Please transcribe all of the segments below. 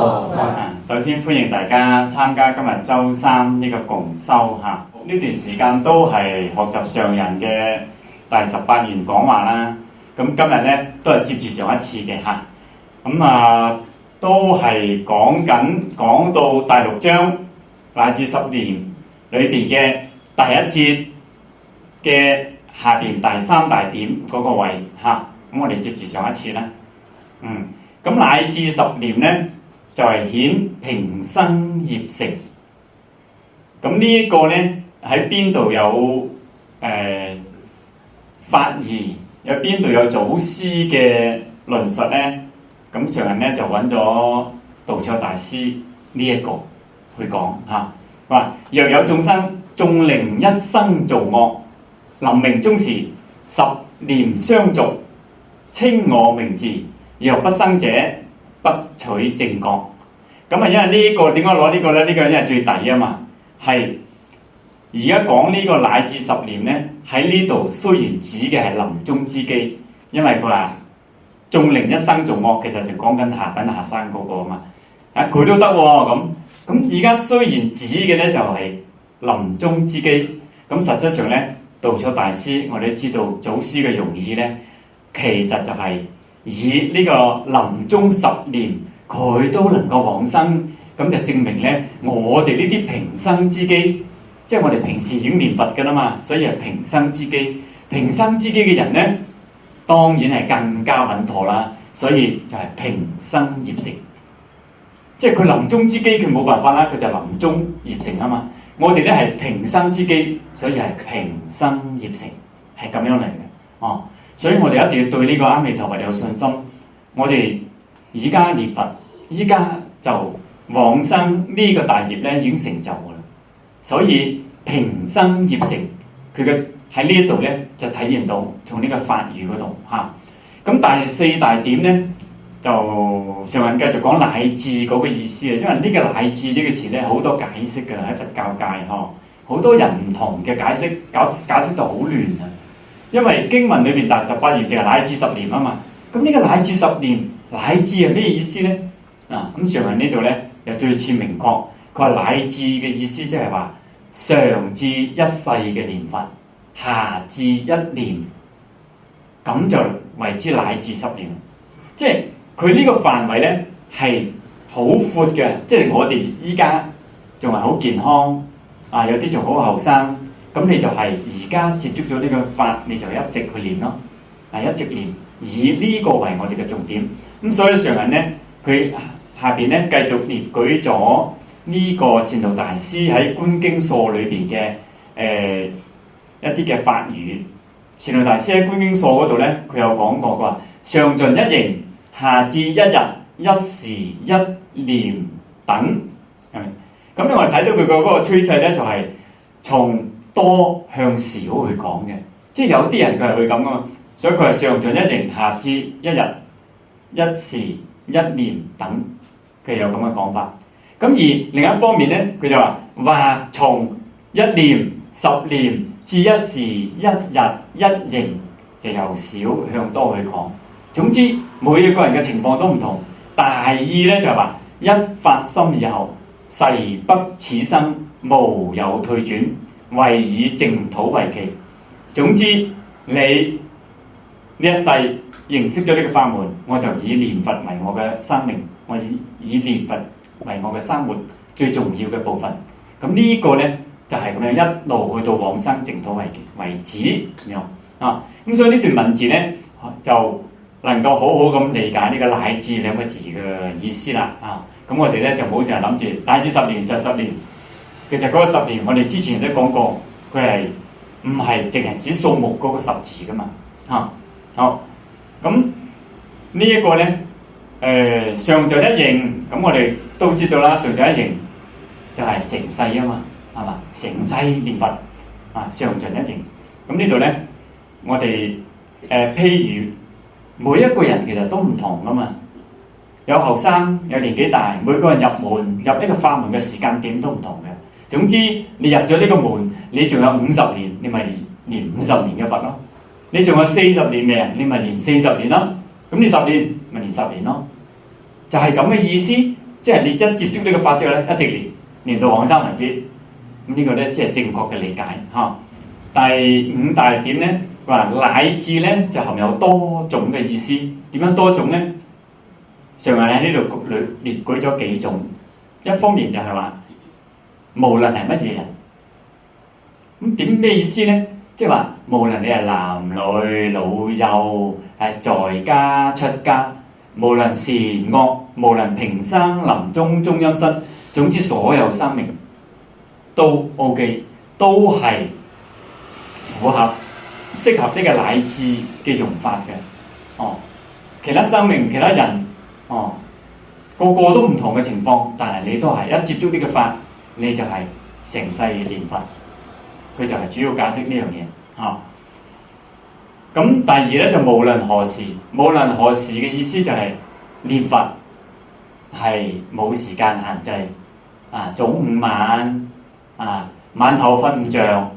佛。首先歡迎大家參加今日週三呢個共修嚇。呢段時間都係學習上人嘅第18願講話啦。咁今日咧都係接住上一次嘅嚇。都係講到第6章乃至10年裏邊嘅第1節嘅下邊第3大點嗰個位嚇。咁我哋接住上一次啦。咁乃至10年咧就係顯平生業成。咁呢一個咧喺邊度有法義，有邊度有祖師嘅論述咧？咁上人咧就揾咗道綽大師呢一個去講嚇，話若有眾生縱令一生造惡，臨命終時10念相續，稱我名字，若不生者，不取正覺。咁因為呢個點解攞呢個咧？呢個因為最抵啊嘛。係而家講呢個乃至10年咧，喺呢度雖然指嘅係臨終之機，因為佢話縱令一生造惡，其實就講緊下生嗰個啊嘛。佢都得喎咁而家雖然指嘅咧就係臨終之機，咁實質上咧道綽大師我哋都知道祖師嘅用意咧，其實就係以呢個臨終10年佢都能夠往生，咁就證明咧我哋呢啲平生之機，即係我哋平時已經念佛㗎啦嘛，所以係平生之機。平生之機嘅人咧，當然係更加穩妥啦，所以就係平生業成。即係佢臨終之機，佢冇辦法啦，佢就臨終業成啊嘛。我哋咧係平生之機，所以係平生業成，係咁樣嚟嘅。所以我哋一定要對呢個阿彌陀佛有信心。我哋而家念佛，依家就往生呢個大業咧已經成就㗎啦。所以平生業成，佢嘅喺呢一度咧就體現到從呢個法語嗰度嚇。咁第4大點咧就上人繼續講乃至嗰個意思啊，因為呢個乃至呢個詞咧好多解釋㗎，喺佛教界好多人唔同嘅解釋，解釋到好亂啊。因為經文裏邊第18願淨係乃至10年啊嘛，咁呢個乃至10年乃至係咩意思咧？咁上人呢度咧又最次明確，佢話乃至嘅意思即係話上至一世嘅念佛，下至1念，咁就為之乃至10年。即係佢呢個範圍咧係好闊嘅，即係我哋依家仲係好健康有啲仲好後生，咁你就係而家接觸咗呢個法，你就一直去念咯，一直念，以呢個為我哋嘅重點。咁所以上人咧，佢下邊咧繼續列舉咗呢個善導大師喺《觀經疏》裏邊嘅一啲嘅法語。善導大師喺《觀經疏》嗰度咧，佢有講過，佢話上盡一形，下至1日、1時、1念等，係咪？咁我哋睇到佢個嗰個趨勢咧，就係從多向少去講嘅，即係有啲人佢係會咁噶嘛，所以佢係上盡一形，下至1日、1時、1念等，佢有咁嘅講法。咁而另一方面咧，佢就話或從1念、10念至1時、1日、1形，就由少向多去講。總之每一個人嘅情況都唔同，大意咧就係話一發心以後，誓不此生無有退轉，唯以淨土為期。總之你呢一世認識咗呢個法門，我就以念佛為我嘅生命，我以念佛為我嘅生活最重要嘅部分。咁呢個咧就係咁樣一路去到往生淨土為止咁樣咁所以呢段文字咧就能夠好好咁理解呢個乃至2個字嘅意思啦。咁我哋咧就唔好淨係諗住乃至10年就10年。其實嗰個10年我哋之前都講過，佢係唔係淨係指數目嗰個10字噶嘛？好，咁呢一個咧上盡一形，咁我哋都知道啦，上盡一形就係成世啊嘛，係嘛？成世念佛上盡一形。咁呢度咧我哋譬如每一個人其實都唔同噶嘛，有後生有年紀大，每個人入門入呢個法門嘅時間點都唔同嘅。總之你入咗呢個門，你仲有50年，你咪念50年嘅佛咯。你仲有40年命，你咪念40年咯。咁你10年咪念10年咯。就係咁嘅意思。即係你一接觸呢個法之後咧，一直練到往生為止。咁呢個咧先係正確嘅理解嚇。第五大點咧，話乃至咧就含有多種嘅意思。點樣多種咧？上人喺呢度列舉咗幾種。一方面就係話，無論係乜嘢人，咁點咩意思咧？即係話，無論你係男女老幼，係在家出家，無論善惡，無論平生臨終中陰身，總之所有生命都 OK， 都係符合適合呢個乃至嘅用法嘅。哦，其他生命、其他人，哦，個個都唔同嘅情況，但係你都係一接觸呢個法，你就係成世念佛。佢就係主要解釋呢樣嘢嚇。咁第二咧就無論何時，無論何時嘅意思就係念佛係冇時間限制。啊，早午晚啊，晚頭瞓唔着，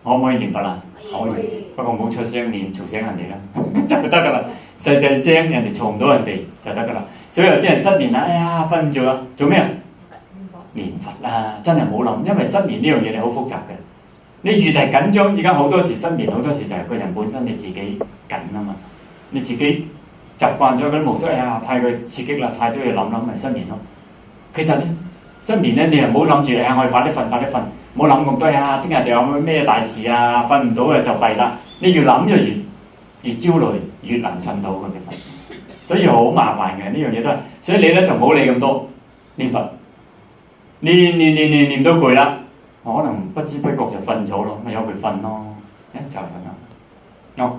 可唔可以念佛啊？可以，不過唔好出聲念，嘈醒人哋啦，就得噶啦。細細聲，人哋嘈唔到人哋就得噶啦。所以有啲人失眠啦，哎呀瞓唔着啊，做咩啊？念佛啦，真係冇諗，因為失眠呢樣嘢你好複雜嘅。你越係緊張，而家好多時失眠，好多時就係個人本身你自己緊啊嘛。你自己習慣咗嗰啲模式，哎呀太過刺激啦，太多嘢諗咪失眠咯。其實咧失眠咧，你又唔好諗住，哎呀我哋快啲瞓，快啲瞓，唔好諗咁多呀。聽日就有咩大事啊，瞓唔到嘅就弊啦。你越諗就越焦慮，越難瞓到嘅其實，所以好麻煩嘅呢樣嘢都係。所以你咧就唔好理咁多，念佛，念到攰啦。可能不知不覺就瞓咗咯，咪由佢瞓咯，就係咁樣。哦，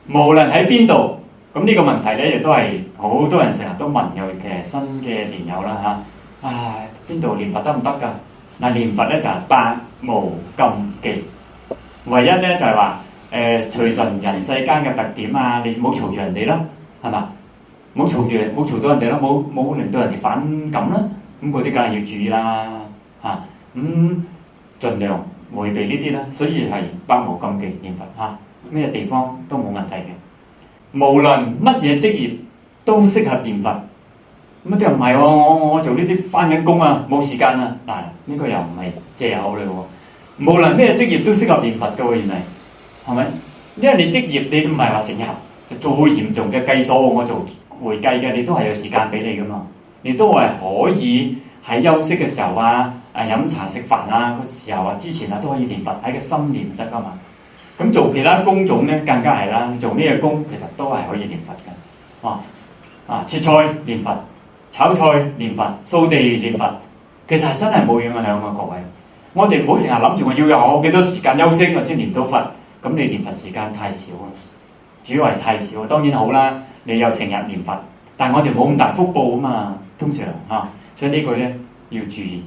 無論喺邊度，咁呢個問題咧亦都係好多人成日都問，尤其係新嘅年友啦嚇。邊度念佛得唔得㗎？嗱，念佛咧就係百無禁忌，唯一咧就係話隨順人世間嘅特點啊，你唔好嘈住人哋啦，係嘛？唔好嘈到人哋啦，冇令到人哋反感啦，咁嗰啲梗係要注意啦嚇。盡量迴避呢啲啦，所以係百無禁忌念佛嚇，咩地方都冇問題嘅。無論乜嘢職業都適合念佛。咁啲人唔係喎，我做呢啲返緊工啊，冇時間啊。嗱，呢個又唔係借口嚟喎。無論咩職業都適合念佛嘅喎，原嚟係咪？因為你職業你唔係話成日就做好嚴重嘅計數，我做會計嘅，你都係有時間俾你噶嘛。你都係可以喺休息嘅時候啊，飲茶食飯啊個時候啊之前啊都可以念佛，喺個心念得噶嘛。咁做其他工種咧更加係啦，你做咩工其實都係可以念佛嘅。切菜念佛，炒菜念佛，掃地念佛，其實係真係冇影響啊各位。我哋唔好成日諗住我要有幾多時間休息我先念到佛，咁你念佛時間太少啦，主要係太少。當然好啦，你有成日念佛，但係我哋冇咁大福報啊嘛，通常所以呢句咧要注意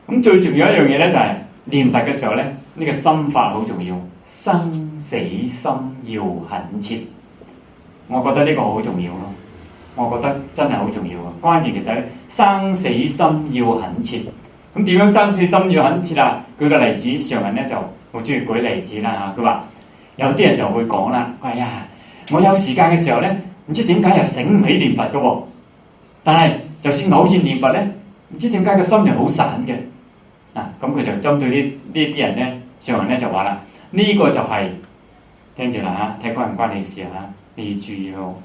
咁最重要一樣嘢咧就係念佛嘅時候咧，呢個心法好重要，生死心要懇切。我覺得呢個好重要咯，我覺得真係好重要啊！關鍵其實咧，生死心要懇切。咁點樣生死心要懇切啊？舉個例子，上人咧就好中意舉例子啦嚇。佢話有啲人就會講啦，哎呀，我有時間嘅時候咧，唔知點解又醒唔起念佛嘅喎。但係就算偶然念佛咧，唔知點解個心又好散嘅。咁佢就針對呢啲人咧，上人咧就話啦，呢個就係聽住啦嚇，睇關唔關你事啊？你要注意咯。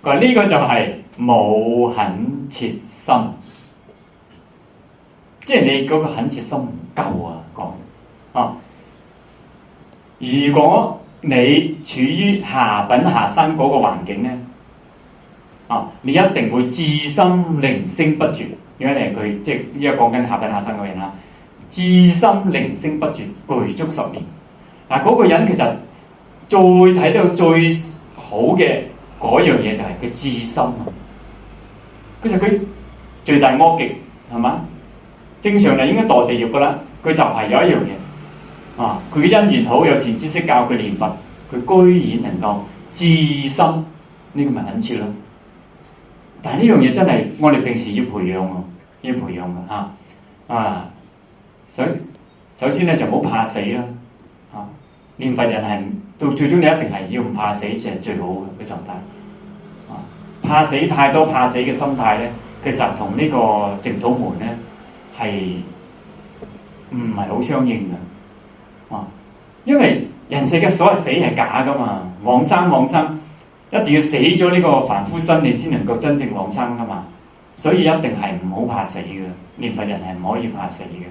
佢話呢個就係冇懇切心，即係你嗰個懇切心唔夠啊！如果你處於下品下生嗰個環境咧，你一定會至心靈聲不絕。如果你係佢，即係依家講緊下品下生嗰人啦，至心靈聲不絕，具足10年。嗰個人其實最睇到最好嘅嗰樣嘢就係佢至心啊！其實佢罪大惡極係嘛？正常就應該墮地獄噶啦，佢就係有一樣嘢佢嘅因緣好，有善知識教佢念佛，佢居然能夠至心，呢個咪懇切咯。但係呢樣嘢真係我哋平時要培養喎，要培養嘅首先咧就唔好怕死啦念佛人係到最終你一定係要唔怕死先係最好嘅狀態。怕死太多怕死嘅心態咧，其實同呢個淨土門咧係唔係好相應嘅，因為人世嘅所謂死係假噶嘛，往生一定要死咗呢個凡夫身，你先能夠真正往生噶嘛，所以一定係唔好怕死嘅，念佛人係唔可以怕死嘅。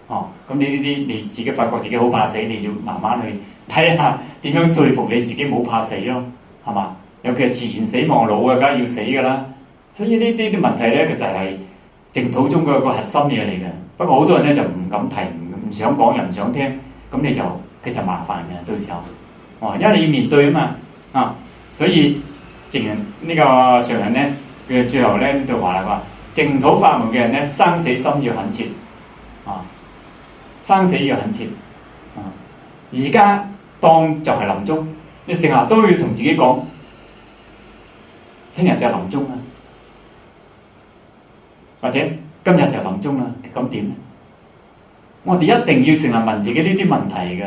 咁你呢啲你自己發覺自己好怕死，你要慢慢去睇下點樣說服你自己冇怕死咯，係嘛？尤其係自然死亡老嘅，梗係要死噶啦。所以呢啲問題咧，其實係淨土中嘅個核心嘢嚟嘅。不過好多人咧就唔敢提，唔想講又唔想聽，咁你就其實麻煩嘅，到時候，因為你要面對啊嘛，所以淨人呢個上人咧，佢最後咧呢度話啦，佢話淨土法門嘅人咧，生死心要懇切，生死要懇切，而家當就係臨終，你成日都要同自己講，聽日就係臨終啦。或者今日就臨終啦，咁點咧？我哋一定要成日問自己呢啲問題嘅。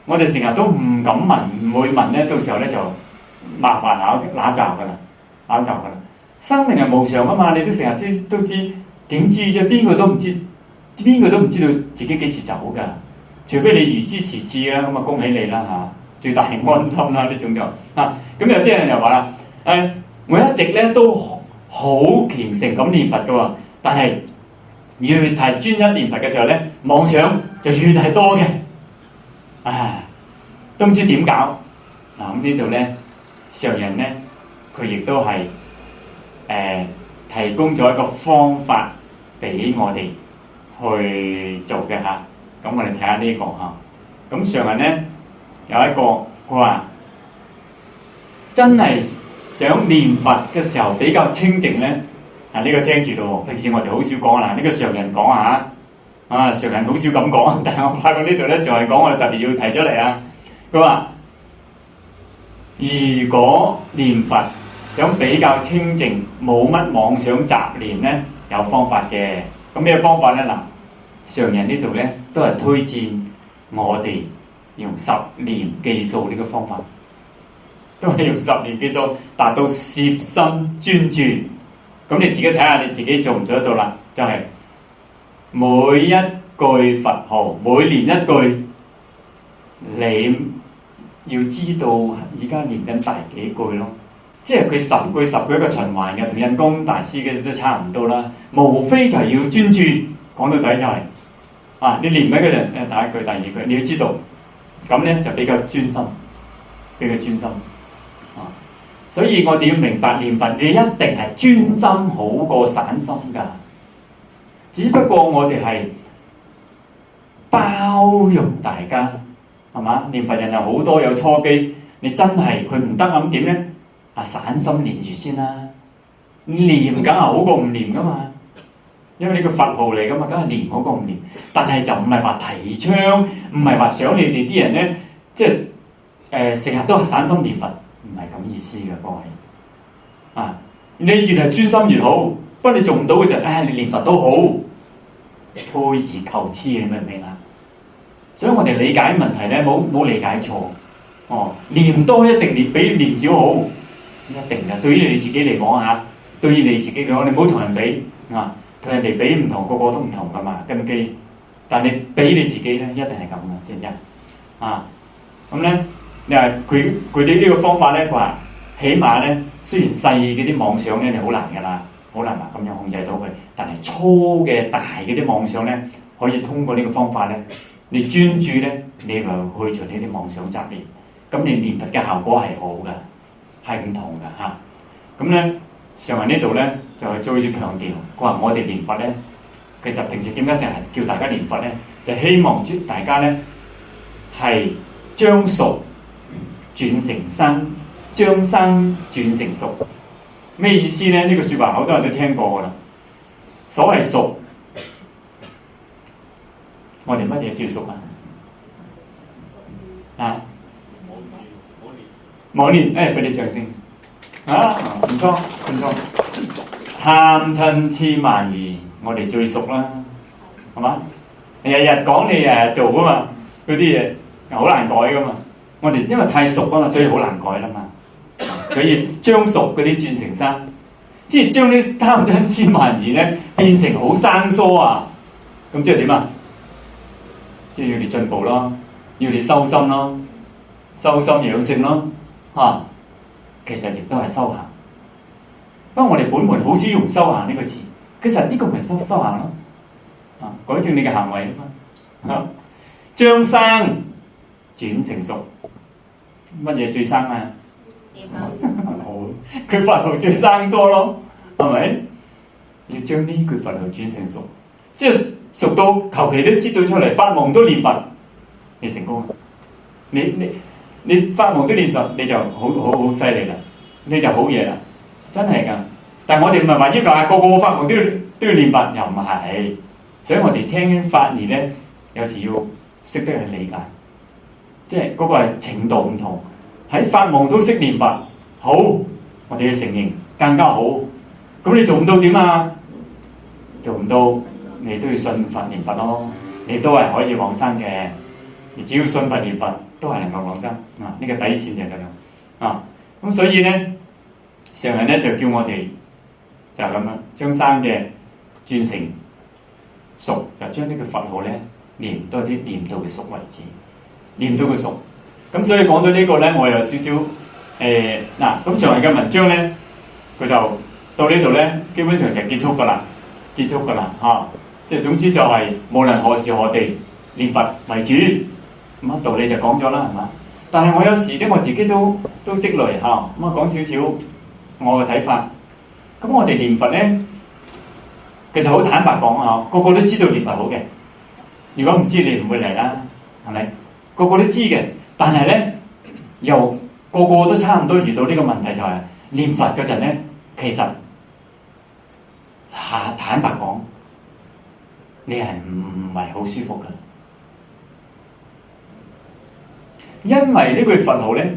我哋成日都唔敢問，唔會問咧，到時候咧就麻煩拗教噶啦。生命係無常啊嘛，你都成日都知，點知啫？邊個都唔知道自己幾時走噶？除非你預知時至啦，咁啊恭喜你啦嚇，最大係安心啦呢種就咁有啲人又話啦，我一直咧都好虔誠咁念佛嘅喎，但係越係專一念佛嘅時候咧，妄想就越係多嘅，都唔知點搞。咁呢度咧，上人咧佢亦都係提供咗一個方法俾我哋去做嘅嚇。咁我哋睇下呢個嚇。咁上人咧有一個佢話真係想念佛嘅時候比較清靜咧，呢個聽住咯。平時我哋好少講啦，呢個上人講下上人好少咁講，但係我發覺呢度咧上人講，我哋特別要提出嚟啊。佢話如果念佛想比較清靜，冇乜妄想雜念咧，有方法嘅。咁咩方法咧？嗱，上人呢度咧都係推薦我哋用十念記數呢個方法。都係用十念記數達到攝心專注，咁你自己睇下你自己做唔做得到啦？就係每一句佛號，每念一句，你要知道而家念緊第幾句咯。即係佢十句一個循環嘅，同印光大師嘅都差唔多啦。無非就係要專注，講到底就係你念緊嗰陣，第一句、第二句，你要知道，咁咧就比較專心，所以我哋要明白念佛，你一定係專心好過散心㗎。只不過我哋係包容大家，係嘛？念佛人有好多有初機，你真係佢唔得咁點咧？散心念住先啦，念梗係好過唔念㗎嘛。因為呢個佛號嚟㗎嘛，梗係念好過唔念。但係就唔係話提倡，唔係話想你哋啲人咧，即係成日都係散心念佛。唔係咁意思嘅，各位你越係專心越好。不過你做唔到嘅就你念佛都好，退而求次，你明唔明啊？所以我哋理解問題咧，冇理解錯。念多一定比念少好，一定嘅。對於你自己嚟講對於你自己嚟講，你唔好同人比同人哋比唔同，個個都唔同噶嘛根基。但你比你自己咧，一定係咁嘅，正一咁咧。你話佢哋呢個方法咧，佢話起碼咧，雖然細嗰啲妄想咧，你好難噶啦，好難咁樣控制到佢。但係粗嘅大嗰啲妄想咧，可以通過呢個方法咧，你專注咧，你咪去除呢啲妄想雜念。咁你念佛嘅效果係好嘅，係唔同嘅嚇。咁咧，上人呢度咧就係再次強調，佢話我哋念佛咧，其實平時點解成日叫大家念佛咧，就希望大家咧係將熟轉成生，將生轉成熟。咩意思咧？呢個説話好多人都聽過噶啦。所謂熟，我哋乜嘢叫熟冇念，俾你掌聲。唔錯。貪嗔痴慢疑，我哋最熟啦，係嘛？日日講你做噶嘛，嗰啲嘢好難改噶嘛。我哋因為太熟啊嘛，所以好難改啦嘛。所以將熟嗰啲轉成生，即係將啲貪嗔痴慢疑咧變成好生疏啊！咁即係點啊？即係要你進步咯，要你修心咯，修心養性咯，嚇！其實亦都係修行。不過我哋本門好少用修行呢個字，其實呢個咪修行咯，啊，改正你嘅行為啊嘛，將生轉成熟，乜嘢最生啊？佢佛號最生疏咯，係咪？要將呢句佛號轉成熟，即係熟到求其都知道出嚟，發夢都念佛，你成功。你發夢都念佛，你就好犀利啦，你就好嘢啦，真係㗎。但係我哋唔係話要求個個發夢都要念佛，又唔係。所以我哋聽法義咧，有時要識得去理解，即係嗰個係程度唔同。喺發夢都識念佛，好，我哋要承認更加好。咁你做唔到點啊？做唔到，你都要信佛念佛咯。你都係可以往生嘅。你只要信佛念佛，都係能夠往生啊！呢個底線就係咁樣啊。咁所以咧，上人咧就叫我哋就係咁樣將生嘅轉成熟，就將呢個佛號咧念多啲，念到佢熟為止，念到佢熟。咁所以講到呢個咧，我有少少嗱，咁上人嘅文章咧，佢就到呢度咧，基本上就結束㗎啦，結束㗎啦嚇。即係總之就係無論何時何地念佛為主，咁啊道理就講咗啦，係嘛？但係我有時咧，我自己都積累嚇，咁啊講少少我嘅睇法。咁我哋念佛咧，其實好坦白講啊，個個都知道念佛好嘅。如果唔知你唔會嚟啦，係咪？個個都知嘅，但係咧又個個都差唔多遇到呢個問題，就係念佛嗰陣咧，其實坦白講，你係唔係好舒服㗎？因為呢句佛號咧，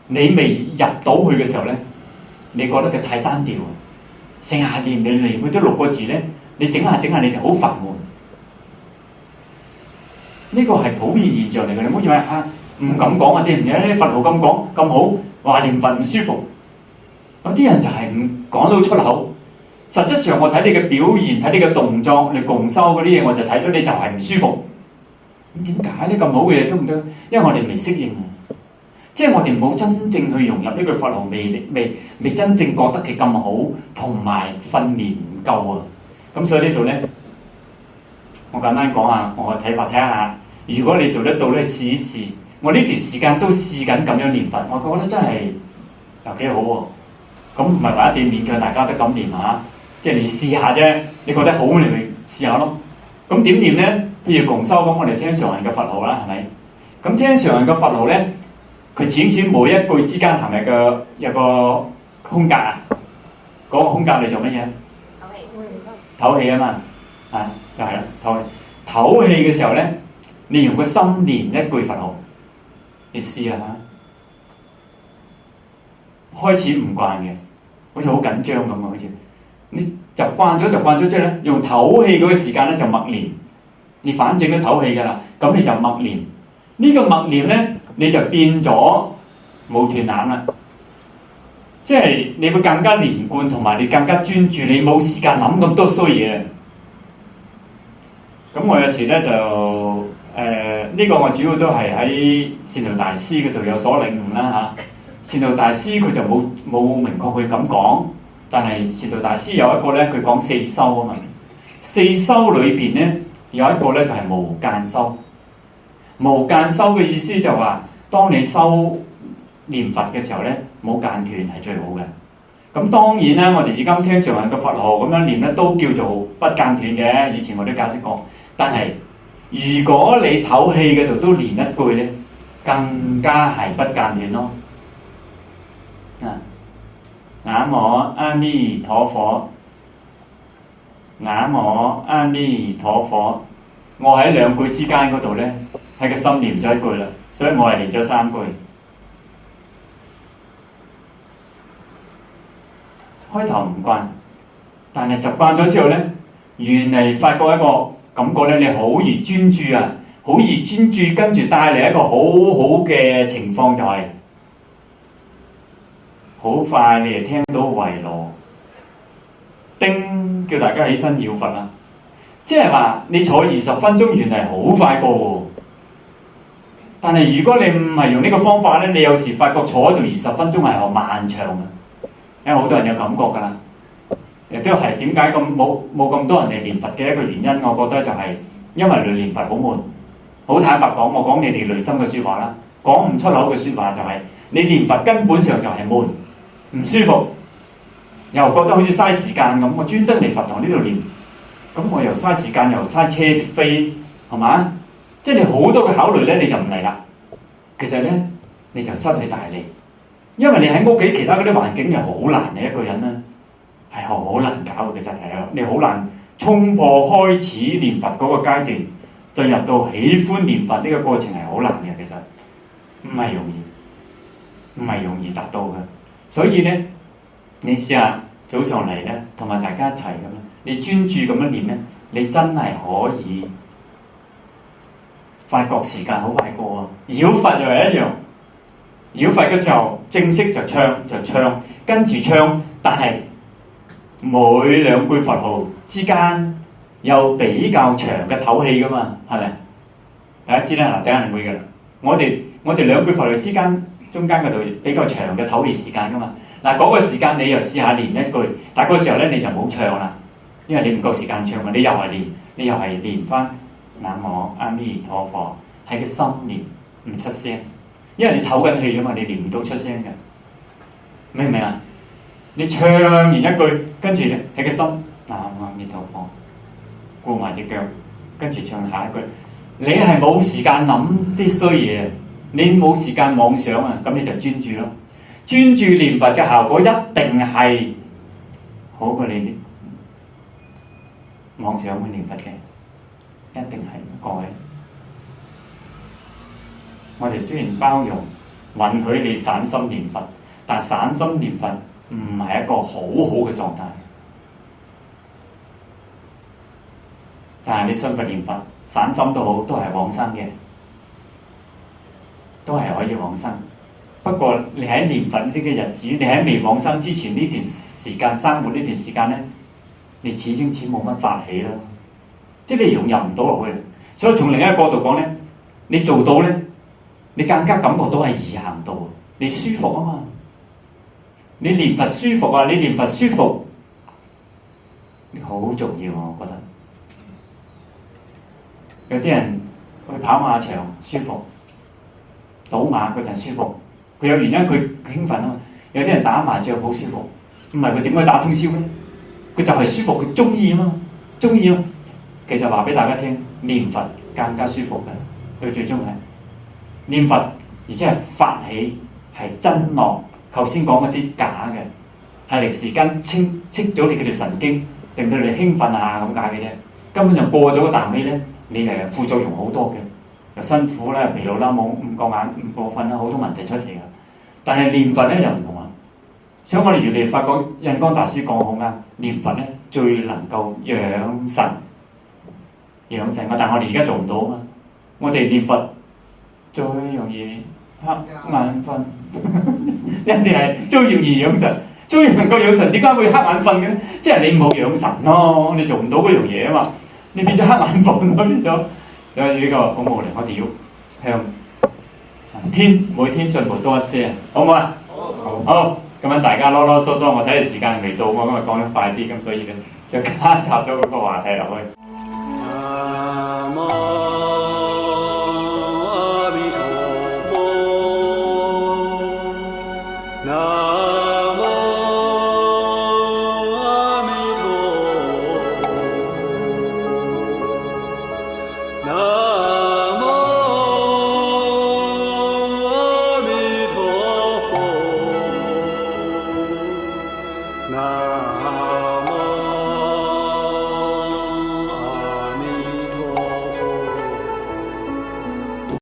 你未入到去嘅時候咧，你覺得佢太單調，成日念你每都6個字咧，你整下你就好煩悶。呢個係普遍現象嚟嘅，你唔好以為唔敢講啊！啲人有啲佛號咁講咁好，話念佛唔舒服。有啲人就係唔講到出口。實質上我睇你嘅表現，睇你嘅動作，你共修嗰啲嘢，我就睇到你就係唔舒服。咁點解呢？咁好嘅嘢都唔得？因為我哋未適應啊，即係我哋冇真正去融入呢句佛號，未真正覺得佢咁好，同埋訓練唔夠啊。咁所以呢度咧，我簡單講下我嘅睇法，睇下如果你做得到咧，試一試。我呢段時間都試緊咁樣念佛，我覺得真係又幾好喎。咁唔係話一定勉強大家都咁念下，即係你試下啫。你覺得好，你咪試下咯。咁點念咧？譬如共修咁，我哋聽上人嘅佛號啦，係咪？咁聽上人嘅佛號咧，佢淺淺每一句之間係咪有個空格啊？嗰個空格嚟做乜嘢？唞氣啊嘛，就係啦，唞氣。唞氣嘅時候咧，你用個心念一句佛號，你試下。開始唔慣嘅，好似好緊張咁啊！好似你習慣咗之後咧，用唞氣嗰個時間咧就默念。你反正都唞氣㗎啦，咁你就默念。呢個默念咧，你就變咗冇斷纜啦。即係你會更加連貫，同埋你更加專注，你冇時間諗咁多衰嘢。咁我有時咧就呢個我主要都係喺善導大師嗰度有所領悟啦嚇。善導大師佢就冇明確去咁講，但係善導大師有一個咧，佢講四修啊嘛。四修裏邊咧有一個咧就係無間修。無間修嘅意思就話，當你修念佛嘅時候咧，冇間斷係最好嘅。咁當然啦，我哋而家聽上人嘅佛號咁樣念咧，都叫做不間斷嘅。以前我都解釋過。但係如果你唞氣嗰度都連一句咧，更加係不間斷咯。南無阿彌陀佛，南無阿彌陀佛。我喺兩句之間嗰度咧，喺個心念咗一句啦，所以我係念咗3句。開頭唔慣，但係習慣咗之後咧，原嚟發覺一個感覺咧，你好易專注啊，好易專注，跟住帶嚟一個好好嘅情況就係、好快你就聽到維羅叮叫大家起身繞佛啦。即係話你坐20分鐘原嚟好快過喎，但係如果你唔係用呢個方法咧，你有時發覺坐喺度20分鐘係好漫長嘅，因為好多人有感覺㗎啦。亦都係點解冇咁多人嚟念佛嘅一個原因，我覺得就係因為你念佛好悶。好坦白講，我講你哋內心嘅説話啦，講唔出口嘅説話就係、你念佛根本上就係悶，唔舒服，又覺得好似嘥時間咁。我專登嚟佛堂呢度念，咁我又嘥時間又嘥車飛，係嘛？即係你好多嘅考慮咧，你就唔嚟啦。其實咧，你就失去大利，因為你喺屋企其他嗰啲環境又好難，你一個人咧係好難搞嘅。其實係啊，你好難衝破開始念佛嗰個階段，進入到喜歡念佛呢個過程係好難嘅。其實唔係容易達到嘅。所以咧，你試下早上嚟咧，同埋大家一齊咁樣，你專注咁樣念咧，你真係可以發覺時間好快過啊！繞佛又係一樣，繞佛嘅時候正式就唱，跟住唱，但係每兩句佛號之間有比較長嘅唞氣噶嘛，係咪？大家知啦，嗱，等下唔會噶啦。我哋兩句佛號之間中間嗰度比較長嘅唞氣時間噶嘛。嗱，嗰個時間你又試下念一句，但係嗰時候咧你就唔好唱啦，因為你唔夠時間唱嘛。你又係念翻南無阿彌陀佛，喺個心念唔出聲，因為你唞緊氣啊嘛，你念唔到出聲嘅，明唔明啊？你唱完一句，跟住咧喺個心南無阿彌陀佛，顧埋隻腳，跟住唱下一句。你係冇時間諗啲衰嘢，你冇時間妄想啊，咁你就專注咯。專注念佛嘅效果一定係好過你妄想去念佛嘅，一定係各位。我哋雖然包容允許你散心念佛，但散心念佛唔係一個好好嘅狀態。但係你信佛念佛，散心都好，都係往生嘅，都係可以往生。不過你喺念佛呢啲嘅日子，你喺未往生之前呢段時間生活呢段時間咧，你始終冇乜發起啦，即係你融入唔到落去。所以從另一個角度講咧，你做到咧，你更加感覺到係易行道，你舒服啊嘛。你念佛舒服啊，你念佛舒服，好重要啊！我覺得有啲人去跑馬場舒服，賭馬嗰陣舒服。佢有原因，佢興奮啊嘛。有啲人打麻將好舒服，唔係佢點解打通宵咧？佢就係舒服，佢中意啊嘛，中意啊。其實話俾大家聽，念佛更加舒服嘅，到最終係念佛，而且係發起係真樂。頭先講嗰啲假嘅，係嚟時間戚咗你嗰條神經，令到你興奮下咁解嘅啫。根本上過咗個啖氣咧，你係副作用好多嘅，又辛苦啦，疲勞啦，冇唔夠眼唔夠瞓啦，好多問題出嚟嘅。但係念佛咧又唔同啊，所以我哋越嚟越發覺印光大師講好啱，念佛咧最能夠養神，養神。但係我哋而家做唔到啊嘛，我哋念佛最容易瞌眼瞓，人哋係最容易養神，最能夠養神，點解會瞌眼瞓嘅咧？即係你冇養神咯，你做唔到嗰樣嘢啊嘛，你變咗瞌眼瞓咯，變咗。所以呢個好無聊，我哋要向每天進步多一些，好唔好啊？好，咁樣大家囉囉嗦嗦，我睇下時間未到，我今日講得快啲，咁所以咧就加插咗嗰個話題落去。